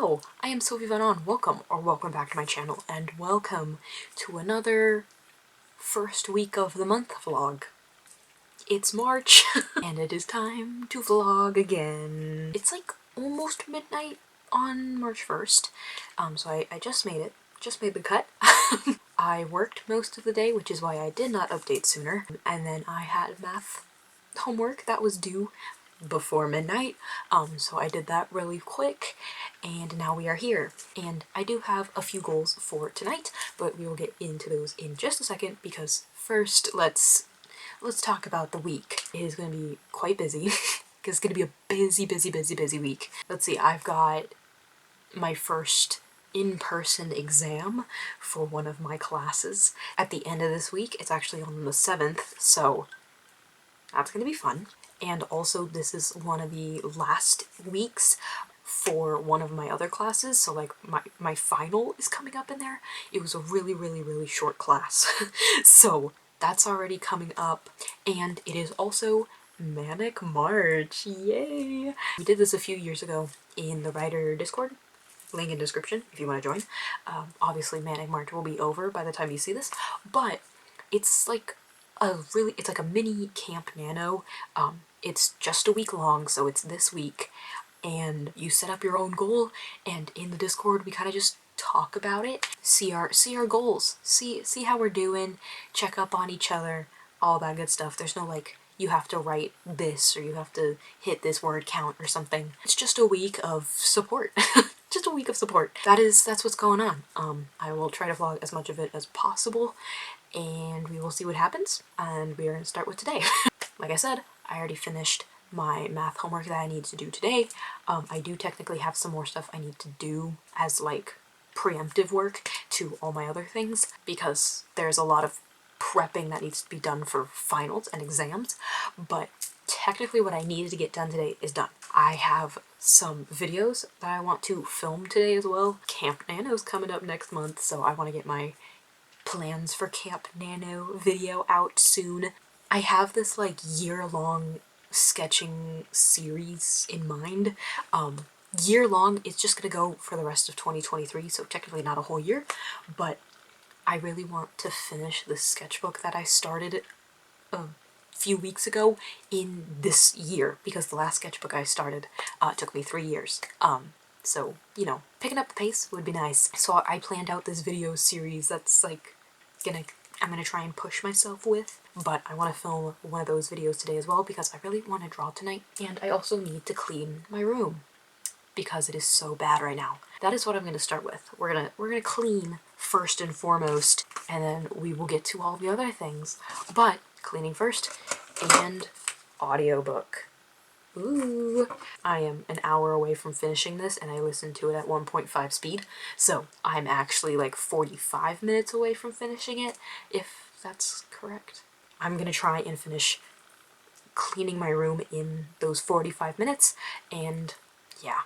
Hello, I am Sophie welcome back to my channel, and welcome to another first week of the month vlog. It's March, and it is time to vlog again. It's like almost midnight on March 1st, so I just made the cut. I worked most of the day, which is why I did not update sooner, and then I had math homework that was due before midnight, so I did that really quick, and now we are here. And I do have a few goals for tonight, but we will get into those in just a second, because first let's talk about the week. It is going to be quite busy, because it's going to be a busy week. Let's see, I've got my first in-person exam for one of my classes at the end of this week. It's actually on the 7th, so that's going to be fun. And also, this is one of the last weeks for one of my other classes, so like my final is coming up in there. It was a really short class, so that's already coming up. And it is also Manic March, yay! We did this a few years ago in the writer Discord, link in description if you want to join. Obviously Manic March will be over by the time you see this, but it's like it's like a mini Camp Nano. It's just a week long, so it's this week, and you set up your own goal, and in the Discord we kind of just talk about it, see our goals, see how we're doing, check up on each other, all that good stuff. There's no like, you have to write this or you have to hit this word count or something. It's just a week of support. Just a week of support. That's what's going on. I will try to vlog as much of it as possible, and we will see what happens, and we are going to start with today. Like I said, I already finished my math homework that I need to do today. I do technically have some more stuff I need to do as like preemptive work to all my other things, because there's a lot of prepping that needs to be done for finals and exams, but technically what I needed to get done today is done. I have some videos that I want to film today as well. Camp Nano's coming up next month, so I want to get my plans for Camp Nano video out soon. I have this like year-long sketching series in mind. Year-long, it's just gonna go for the rest of 2023, so technically not a whole year, but I really want to finish the sketchbook that I started a few weeks ago in this year, because the last sketchbook I started took me 3 years. So, you know, picking up the pace would be nice. So I planned out this video series that's like I'm gonna try and push myself with, but I want to film one of those videos today as well, because I really want to draw tonight, and I also need to clean my room because it is so bad right now. That is what I'm going to start with. We're gonna clean first and foremost, and then we will get to all the other things. But cleaning first, and audiobook. Ooh. I am an hour away from finishing this, and I listened to it at 1.5 speed, so I'm actually like 45 minutes away from finishing it, if that's correct. I'm gonna try and finish cleaning my room in those 45 minutes, and yeah.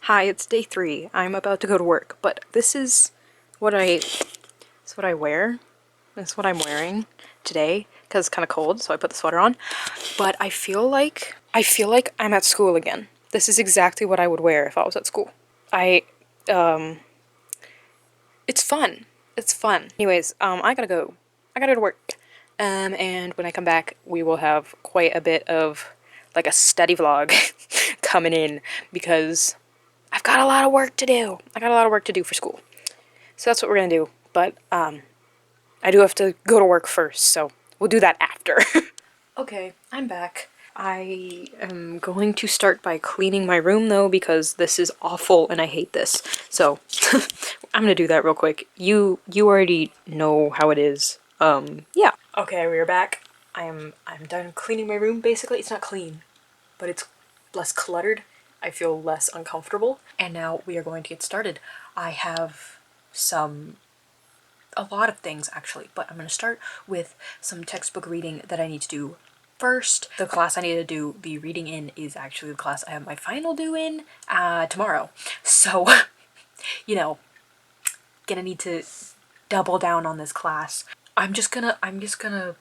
Hi, it's day 3. I'm about to go to work, but this is what I wear. This is what I'm wearing today, because it's kind of cold, so I put the sweater on. But I feel like I'm at school again. This is exactly what I would wear if I was at school. It's fun. It's fun. Anyways, I gotta go. I gotta go to work. And when I come back, we will have quite a bit of like a study vlog coming in, because I've got a lot of work to do. I got a lot of work to do for school. So that's what we're gonna do. But I do have to go to work first, so we'll do that after. Okay, I'm back. I am going to start by cleaning my room though, because this is awful and I hate this. So I'm gonna do that real quick. You already know how it is. Yeah. Okay, we are back. I'm done cleaning my room basically. It's not clean, but it's less cluttered. I feel less uncomfortable. And now we are going to get started. I have a lot of things actually, but I'm going to start with some textbook reading that I need to do first. The class I need to do the reading in is actually the class I have my final due in tomorrow. So, you know, gonna need to double down on this class. I'm just gonna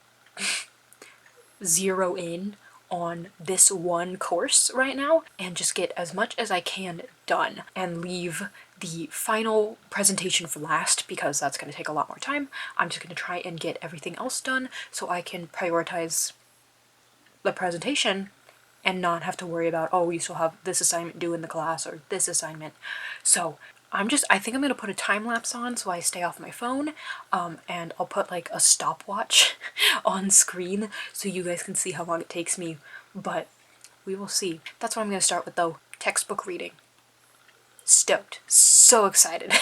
zero in on this one course right now and just get as much as I can done and leave the final presentation for last because that's going to take a lot more time. I'm just going to try and get everything else done so I can prioritize the presentation and not have to worry about, oh, you still have this assignment due in the class or this assignment. So I think I'm going to put a time lapse on so I stay off my phone, and I'll put like a stopwatch on screen so you guys can see how long it takes me, but we will see. That's what I'm going to start with though, textbook reading. Stoked. So excited.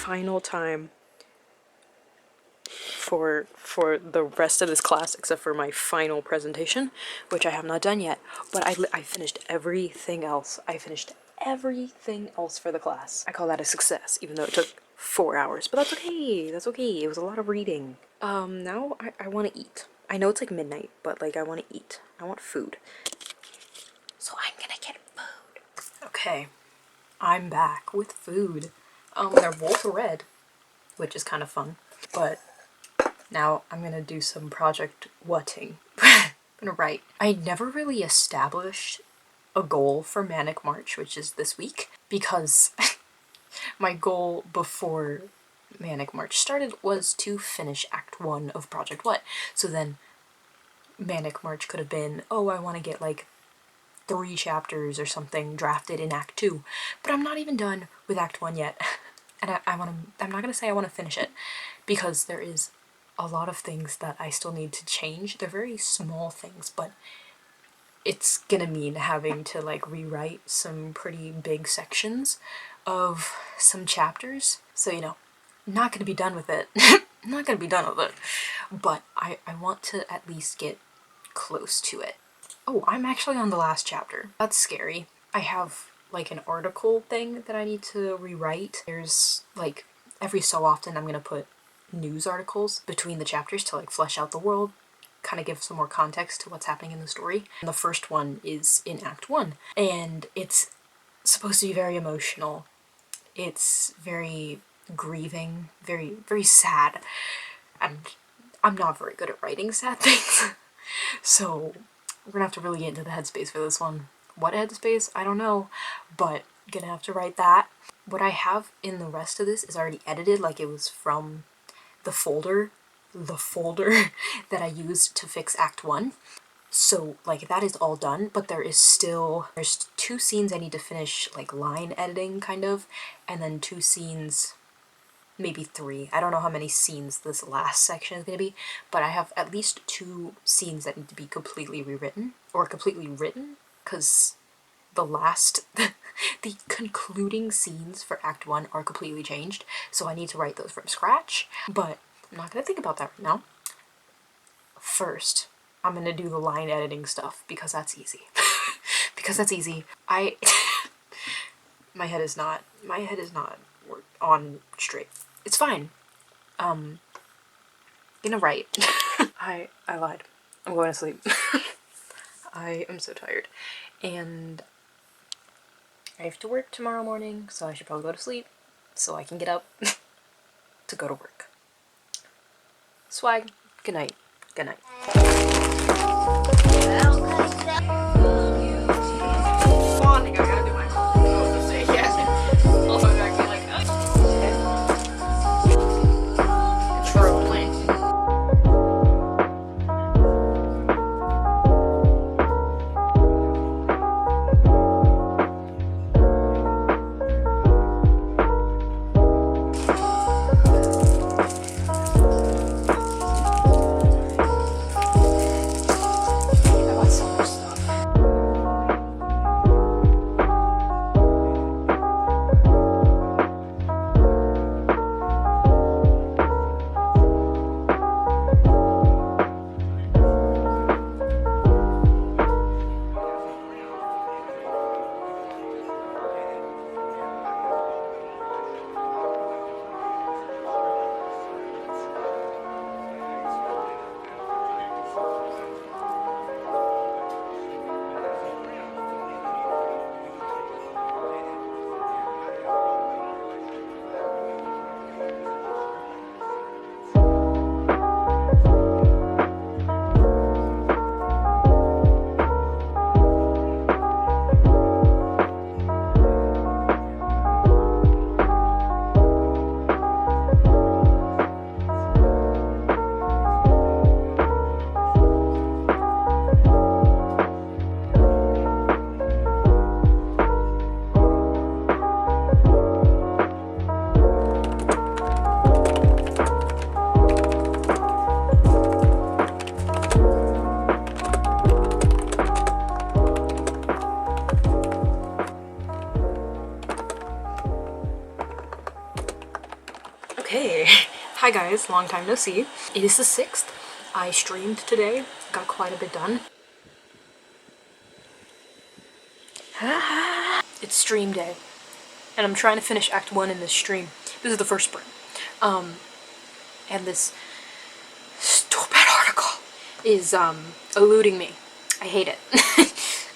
Final time for the rest of this class except for my final presentation, which I have not done yet, but I finished everything else. I finished everything else for the class. I call that a success, even though it took 4 hours, but that's okay. That's okay. It was a lot of reading. Now I want to eat. I know it's like midnight, but like I want to eat. I want food. So I'm gonna get food. Okay, I'm back with food. They're both red, which is kind of fun, but now I'm gonna do some project whatting. I'm gonna write. I never really established a goal for Manic March, which is this week, because my goal before Manic March started was to finish Act 1 of Project What. So then Manic March could have been, oh, I want to get like 3 chapters or something drafted in Act 2, but I'm not even done with Act 1 yet. And I'm not gonna say I want to finish it, because there is a lot of things that I still need to change. They're very small things, but it's gonna mean having to like rewrite some pretty big sections of some chapters. So, you know, not gonna be done with it. Not gonna be done with it. But I want to at least get close to it. Oh, I'm actually on the last chapter. That's scary. I have like an article thing that I need to rewrite. There's like every so often I'm gonna put news articles between the chapters to like flesh out the world, kind of give some more context to what's happening in the story. And the first one is in Act 1, and it's supposed to be very emotional. It's very grieving, very, very sad, and I'm not very good at writing sad things. So we're gonna have to really get into the headspace for this one. What headspace? I don't know, but gonna have to write that. What I have in the rest of this is already edited, like it was from the folder that I used to fix Act 1. So like that is all done, but there's 2 scenes I need to finish, like line editing kind of, and then 2 scenes, maybe 3. I don't know how many scenes this last section is gonna be, but I have at least 2 scenes that need to be completely rewritten, or completely written, because the concluding scenes for Act 1 are completely changed, so I need to write those from scratch, but I'm not gonna think about that right now. First, I'm gonna do the line editing stuff, because that's easy. Because that's easy. My head is not on straight. It's fine. Gonna write. I lied. I'm going to sleep. I am so tired. And I have to work tomorrow morning, so I should probably go to sleep so I can get up to go to work. Swag. Good night. Good night. guys, long time no see. It is the 6th. I streamed today, got quite a bit done. It's stream day, and I'm trying to finish Act 1 in this stream. This is the first sprint. And this stupid article is eluding me. I hate it.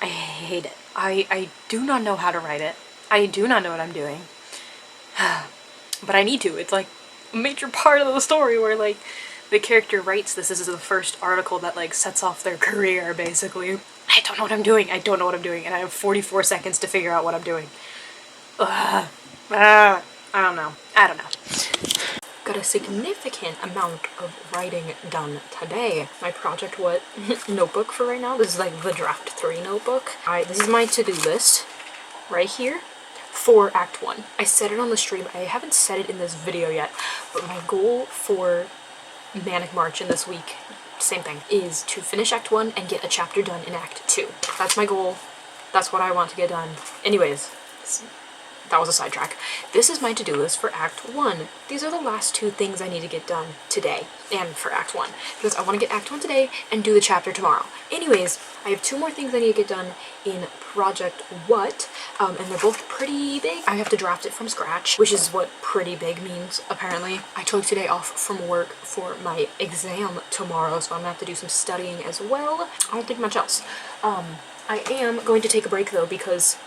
I hate it. I do not know how to write it. I do not know what I'm doing. But I need to. It's like a major part of the story where like the character writes this. This is the first article that like sets off their career, basically. I don't know what I'm doing. I don't know what I'm doing, and I have 44 seconds to figure out what I'm doing. I don't know. Got a significant amount of writing done today. My project what notebook for right now. This is like the draft 3 notebook. This is my to-do list right here for Act 1. I said it on the stream. I haven't said it in this video yet, but my goal for Manic March in this week, same thing, is to finish Act 1 and get a chapter done in Act 2. That's my goal. That's what I want to get done. Anyways, that was a sidetrack. This is my to-do list for Act 1. These are the last 2 things I need to get done today and for Act 1. Because I want to get Act 1 today and do the chapter tomorrow. Anyways, I have 2 more things I need to get done in Project What, and they're both pretty big. I have to draft it from scratch, which is what pretty big means, apparently. I took today off from work for my exam tomorrow, so I'm gonna have to do some studying as well. I don't think much else. I am going to take a break though, because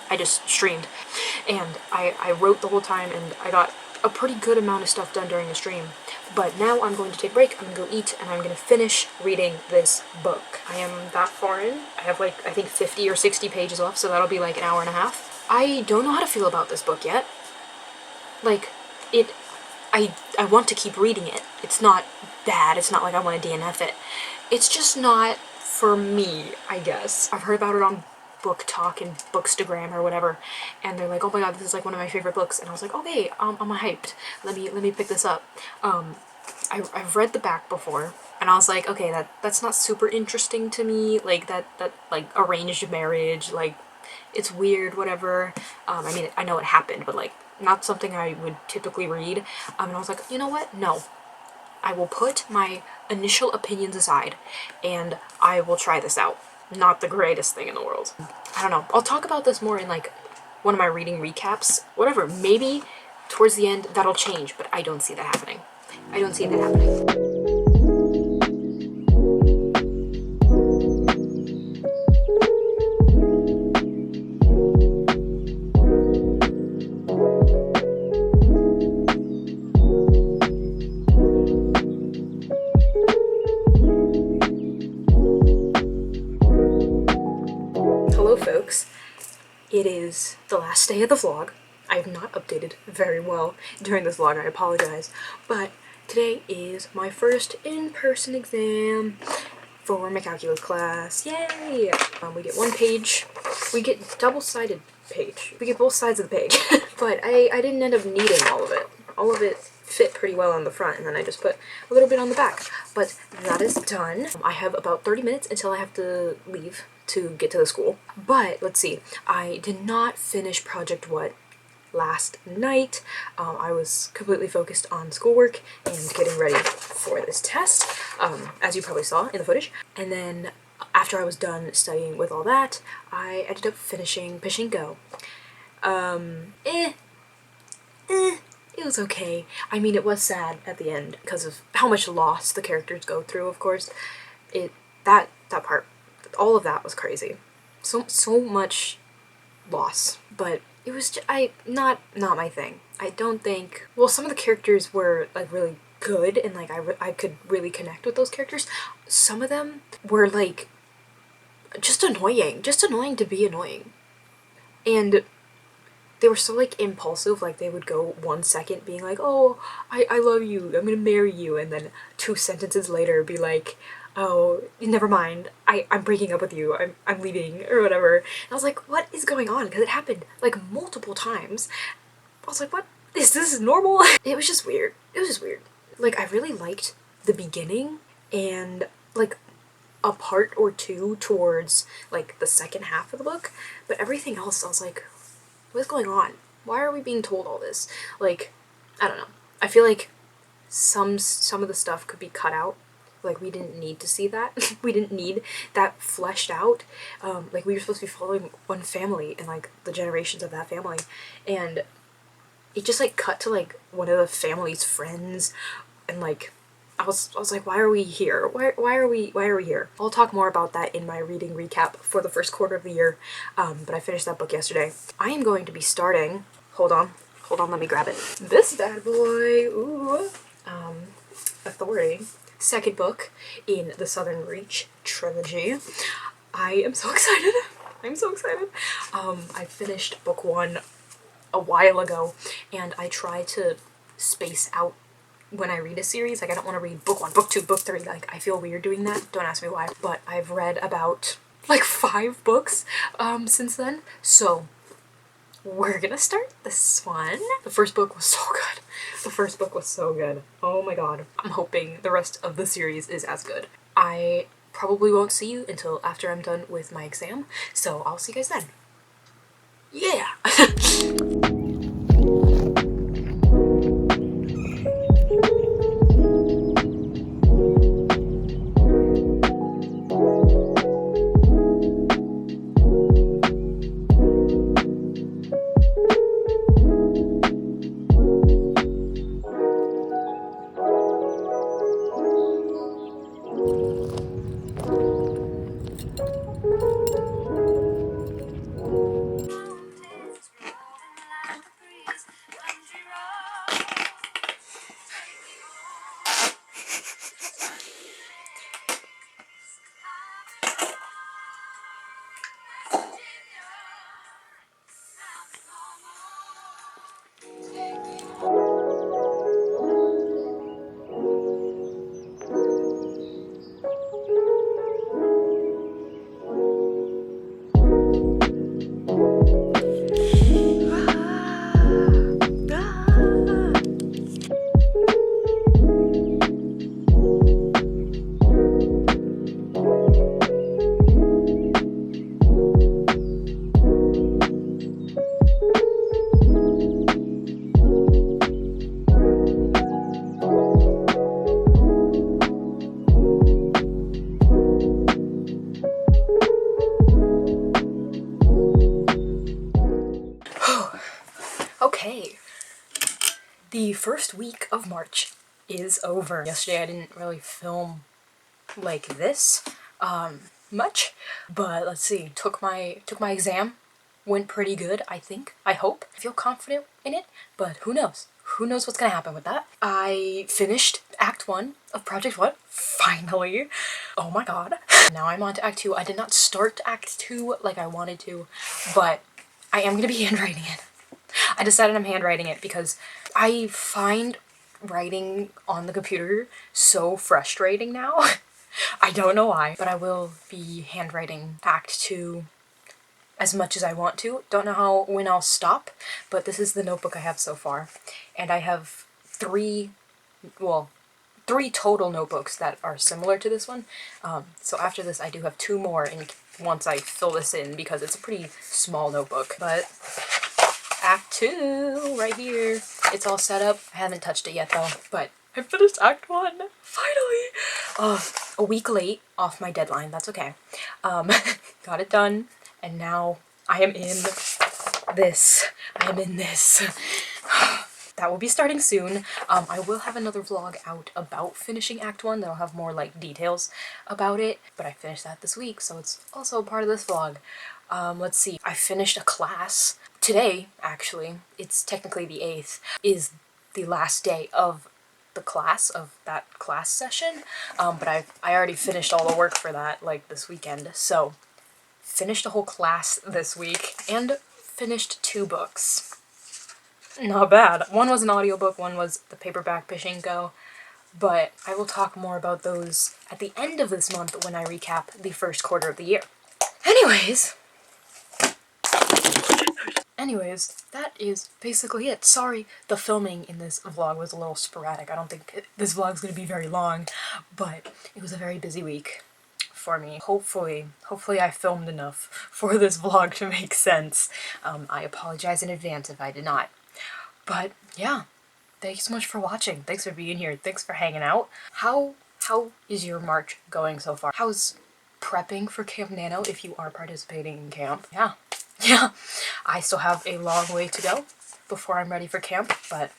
I just streamed, and I wrote the whole time, and I got a pretty good amount of stuff done during the stream. But now I'm going to take a break, I'm gonna go eat, and I'm gonna finish reading this book. I am that far in. I have like, I think 50 or 60 pages left, so that'll be like an hour and a half. I don't know how to feel about this book yet. Like, I want to keep reading it. It's not bad, it's not like I want to DNF it. It's just not for me, I guess. I've heard about it on Book Talk and Bookstagram or whatever, and they're like, oh my god, this is like one of my favorite books, and I was like, okay, I'm hyped. Let me pick this up. I've read the back before, and I was like, okay, that's not super interesting to me. Like that like arranged marriage, like it's weird, whatever. I mean, I know it happened, but like not something I would typically read. And I was like, you know what? No. I will put my initial opinions aside, and I will try this out. Not the greatest thing in the world. I don't know. I'll talk about this more in like one of my reading recaps. Whatever. Maybe towards the end that'll change, but I don't see that happening. I don't see that happening. Folks, it is the last day of the vlog. I have not updated very well during this vlog, I apologize, but today is my first in-person exam for my calculus class. Yay! We get 1 page, we get double-sided page, we get both sides of the page, but I didn't end up needing all of it. All of it fit pretty well on the front, and then I just put a little bit on the back, but that is done. I have about 30 minutes until I have to leave to get to the school. But let's see, I did not finish Project What last night. I was completely focused on schoolwork and getting ready for this test, as you probably saw in the footage. And then after I was done studying with all that, I ended up finishing Pachinko. It was okay. I mean, it was sad at the end because of how much loss the characters go through, of course. That part, all of that was crazy. So much loss. But it was just, not my thing. I don't think, well, some of the characters were like really good, and like I could really connect with those characters. Some of them were like just annoying to be annoying. And they were so like impulsive, like they would go 1 second being like, oh, I love you, I'm gonna marry you, and then 2 sentences later be like, oh, never mind, I'm breaking up with you, I'm leaving, or whatever. And I was like, what is going on? Because it happened like multiple times. I was like, what? This is normal? It was just weird. It was just weird. Like, I really liked the beginning and like a part or 2 towards like the second half of the book, but everything else I was like, what's going on? Why are we being told all this? Like, I don't know. I feel like some of the stuff could be cut out. Like, we didn't need to see that. We didn't need that fleshed out. Like, we were supposed to be following one family and, like, the generations of that family. And it just, like, cut to, like, one of the family's friends. And, like, I was like, why are we here? Why are we here? I'll talk more about that in my reading recap for the first quarter of the year. But I finished that book yesterday. I am going to be starting, hold on, let me grab it. This bad boy, ooh. Authority. Second book in the Southern Reach trilogy. I am so excited. I'm so excited. I finished book 1 a while ago, and I try to space out when I read a series. Like, I don't want to read book 1, book 2, book 3. Like, I feel weird doing that. Don't ask me why. But I've read about, like, 5 books since then. So we're gonna start this one. The first book was so good. The first book was so good. Oh my god. I'm hoping the rest of the series is as good. I probably won't see you until after I'm done with my exam, so I'll see you guys then. Yeah! Okay, the first week of March is over. Yesterday I didn't really film like this much, but let's see, took my exam, went pretty good, I think, I hope. I feel confident in it, but who knows? Who knows what's gonna happen with that? I finished Act 1 of Project What? Finally! Oh my god. Now I'm on to Act 2. I did not start Act 2 like I wanted to, but I am gonna be handwriting it. I decided I'm handwriting it because I find writing on the computer so frustrating now. I don't know why, but I will be handwriting Act 2 as much as I want to. Don't know when I'll stop, but this is the notebook I have so far. And I have three total notebooks that are similar to this one. So after this I do have 2 more once I fill this in, because it's a pretty small notebook. But Act 2, right here. It's all set up. I haven't touched it yet though, but I finished Act 1, finally! A week late off my deadline, that's okay. Got it done, and now I am in this. That will be starting soon. I will have another vlog out about finishing Act 1 that'll have more, like, details about it, but I finished that this week, so it's also a part of this vlog. Let's see, I finished a class today, actually. It's technically the 8th, is the last day of the class, of that class session, but I already finished all the work for that, like, this weekend, so finished a whole class this week, and finished 2 books. Not bad. One was an audiobook, one was the paperback Pachinko, but I will talk more about those at the end of this month when I recap the first quarter of the year. Anyways, that is basically it. Sorry, the filming in this vlog was a little sporadic. I don't think this vlog's gonna be very long, but it was a very busy week for me. Hopefully I filmed enough for this vlog to make sense. I apologize in advance if I did not. But yeah, thanks so much for watching. Thanks for being here. Thanks for hanging out. How is your March going so far? How's prepping for Camp Nano if you are participating in camp? Yeah, I still have a long way to go before I'm ready for camp, but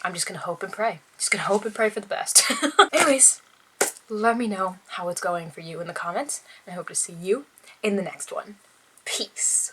I'm just gonna hope and pray. Just gonna hope and pray for the best. Anyways, let me know how it's going for you in the comments, and I hope to see you in the next one. Peace.